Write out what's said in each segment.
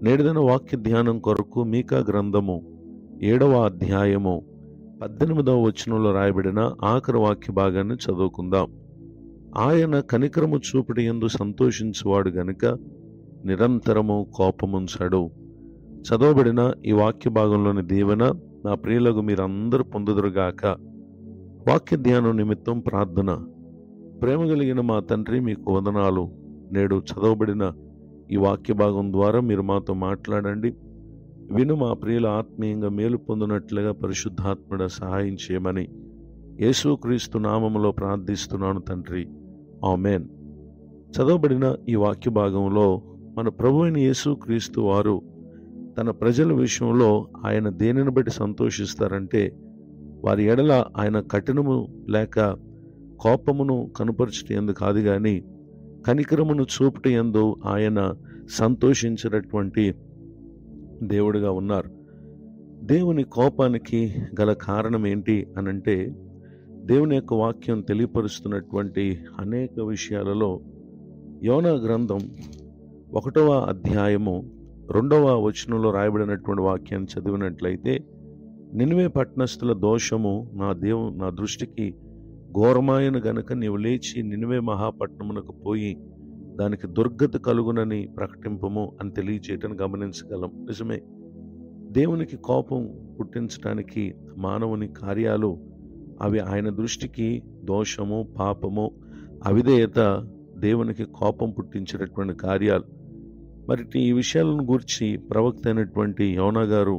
నేటిదిన వాక్య ధ్యానం కొరకు మీకా గ్రంథము 7వ అధ్యాయము 18వ వచనంలో రాయబడిన ఆఖరి వాక్య భాగాన్ని చదువుకుందాం. ఆయన కనికరము చూపుట యందు సంతోషించువాడు గనుక నిరంతరము కోపముంచడు. చదవబడిన ఈ వాక్య భాగంలోని దీవెన నా ప్రియులకు మీరందరూ పొందుదురుగాక. వాక్య ధ్యానం నిమిత్తం ప్రార్థన. ప్రేమ కలిగిన మా తండ్రి, మీకు వందనాలు. నేడు చదవబడిన ఈ వాక్య భాగం ద్వారా మీరు మాతో మాట్లాడండి. విను మా ప్రియుల ఆత్మీయంగా మేలు పొందినట్లుగా పరిశుద్ధాత్మడ సహాయం చేయమని యేసుక్రీస్తు నామములో ప్రార్థిస్తున్నాను తండ్రి, ఆమేన్. చదవబడిన ఈ వాక్య భాగంలో మన ప్రభు అయిన యేసుక్రీస్తు వారు తన ప్రజల విషయంలో ఆయన దేనిని బట్టి సంతోషిస్తారంటే, వారి ఎడల ఆయన కఠినము లేక కోపమును కనుపరచుట యందు కాదు గాని కనికరమును చూపుట యందు ఆయన సంతోషించినటువంటి దేవుడిగా ఉన్నారు. దేవుని కోపానికి గల కారణం ఏంటి అనంటే, దేవుని యొక్క వాక్యం తెలియపరుస్తున్నటువంటి అనేక విషయాలలో యోనా గ్రంథం 1వ అధ్యాయము 2వ వచనంలో రాయబడినటువంటి వాక్యాన్ని చదివినట్లయితే, నినివే పట్టణస్థుల దోషము నా దృష్టికి ఘోరమాయను గనుక నీవు లేచి నినివే మహాపట్నమునకు పోయి దానికి దుర్గతి కలుగునని ప్రకటింపము అని తెలియచేయటం గమనించగలం. నిజమే, దేవునికి కోపం పుట్టించడానికి మానవుని కార్యాలు అవి ఆయన దృష్టికి దోషము, పాపము, అవిధేయత దేవునికి కోపం పుట్టించేటటువంటి కార్యాలు. మరి ఈ విషయాలను గూర్చి ప్రవక్త అయినటువంటి యోనా గారు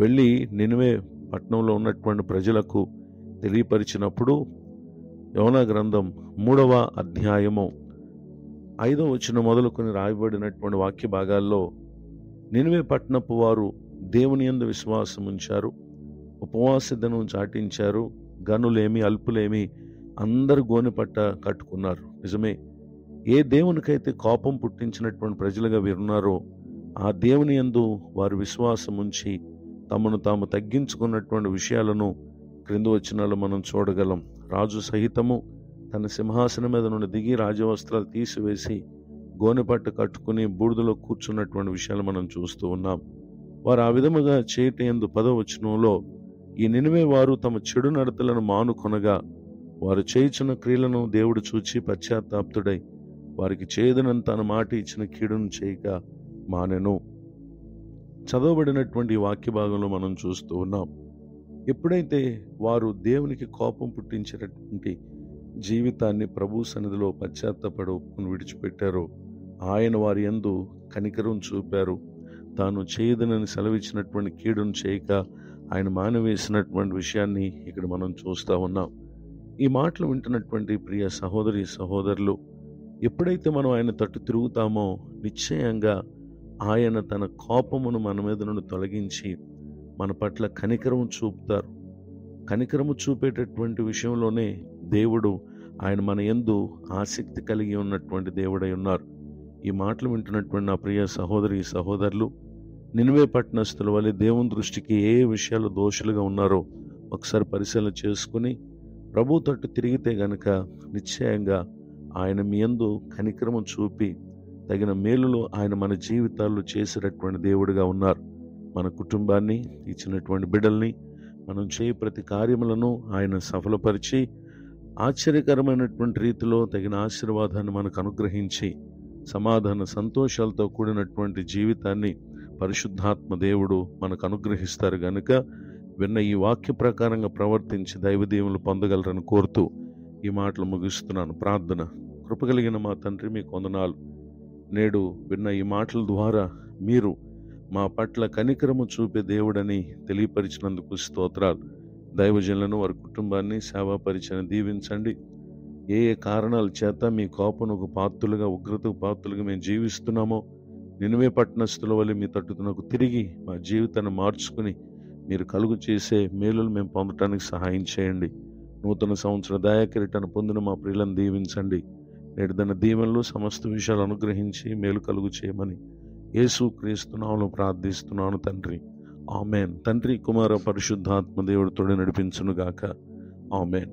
వెళ్ళి నినివే పట్టణంలో ఉన్నటువంటి ప్రజలకు తెలియపరిచినప్పుడు యోనా గ్రంథం 3వ అధ్యాయము 5వ వచనం మొదలుకొని రాయబడినటువంటి వాక్య భాగాల్లో నినివే పట్టణపు వారు దేవుని యందు విశ్వాసం ఉంచారు, ఉపవాస దినం చాటించారు, గనులేమి అల్పులేమి అందరు గోనెపట్ట కట్టుకున్నారు. నిజమే, ఏ దేవునికైతే కోపం పుట్టించినటువంటి ప్రజలుగా వీరున్నారో ఆ దేవుని యందు వారు విశ్వాసం ఉంచి తమను తాము తగ్గించుకున్నటువంటి విషయాలను క్రింద వచనాలు మనం చూడగలం. రాజు సహితము తన సింహాసనం మీద నుండి దిగి రాజవస్త్రాలు తీసివేసి గోనెపట్ట కట్టుకుని బూడిదలో కూర్చున్నటువంటి విషయాలు మనం చూస్తూ ఉన్నాం. వారు ఆ విధముగా చేయట యందు 10వ వచనంలో, ఈ నినివే వారు తమ చెడు నడతలను మానుకొనగా వారు చేయుచున్న క్రియలను దేవుడు చూచి పశ్చాత్తాప్తుడై వారికి చేదనంత మాట ఇచ్చిన కీడును చేయక మానెను. చదవబడినటువంటి వాక్య భాగంలో మనం చూస్తూ ఉన్నాం, ఎప్పుడైతే వారు దేవునికి కోపం పుట్టించేటటువంటి జీవితాన్ని ప్రభు సన్నిధిలో పశ్చాత్తాపడి ఒప్పుకుని విడిచిపెట్టారో ఆయన వారి యందు కనికరం చూపారు. తాను చేయదనని సెలవిచ్చినటువంటి కీడును చేయక ఆయన మానవేసినటువంటి విషయాన్ని ఇక్కడ మనం చూస్తూ ఉన్నాం. ఈ మాటలు వింటున్నటువంటి ప్రియ సహోదరి సహోదరులు, ఎప్పుడైతే మనం ఆయన తట్టు తిరుగుతామో నిశ్చయంగా ఆయన తన కోపమును మన మీద నుండి తొలగించి మన పట్ల కనికరము చూపుతారు. కనికరము చూపేటటువంటి విషయంలోనే దేవుడు ఆయన మన యందు ఆసక్తి కలిగి ఉన్నటువంటి దేవుడై ఉన్నారు. ఈ మాటలు వింటున్నటువంటి నా ప్రియ సహోదరి సహోదరులు, నినివే పట్టణస్థుల వలె దేవుని దృష్టికి ఏ విషయాలు దోషులుగా ఉన్నారో ఒకసారి పరిశీలన చేసుకుని ప్రభు తట్టు తిరిగితే గనక నిశ్చయంగా ఆయన మీ యందు కనికరము చూపి తగిన మేలులు ఆయన మన జీవితాల్లో చేసేటటువంటి దేవుడిగా ఉన్నారు. మన కుటుంబాన్ని, ఇచ్చినటువంటి బిడ్డల్ని, మనం చేయ ప్రతి కార్యములను ఆయన సఫలపరిచి ఆశ్చర్యకరమైనటువంటి రీతిలో తగిన ఆశీర్వాదాన్ని మనకు అనుగ్రహించి సమాధాన సంతోషాలతో కూడినటువంటి జీవితాన్ని పరిశుద్ధాత్మ దేవుడు మనకు అనుగ్రహిస్తారు గనుక విన్న ఈ వాక్య ప్రకారంగా ప్రవర్తించి దైవదీవులు పొందగలరని కోరుతూ ఈ మాటలు ముగిస్తున్నాను. ప్రార్థన. కృపగలిగిన మా తండ్రి, మీకు వందనాలు. నేడు విన్న ఈ మాటల ద్వారా మీరు మా పట్ల కనికరము చూపే దేవుడని తెలియపరిచినందుకు స్తోత్రాలు. దైవజనులను, వారి కుటుంబాన్ని, సేవా పరిచయం దీవించండి. ఏ ఏ కారణాల చేత మీ కోపనకు పాత్రులుగా, ఉగ్రతకు పాత్రులుగా మేము జీవిస్తున్నామో నినివే పట్టణస్థుల వల్ల మీ తట్టునకు తిరిగి మా జీవితాన్ని మార్చుకుని మీరు కలుగు చేసే మేలులు మేము పొందటానికి సహాయం చేయండి. నూతన సంవత్సర దయాకిరీటాన్ని పొందిన మా ప్రియులను దీవించండి. నేడుదన్న దీవెనలు సమస్త విషయాలు అనుగ్రహించి మేలు కలుగు చేయమని యేసుక్రీస్తు నామములో ప్రార్థిస్తున్నాను తండ్రి, ఆమేన్. తండ్రి, కుమార, పరిశుద్ధాత్మ దేవుడితోనే నడిపించునుగాక, ఆమేన్.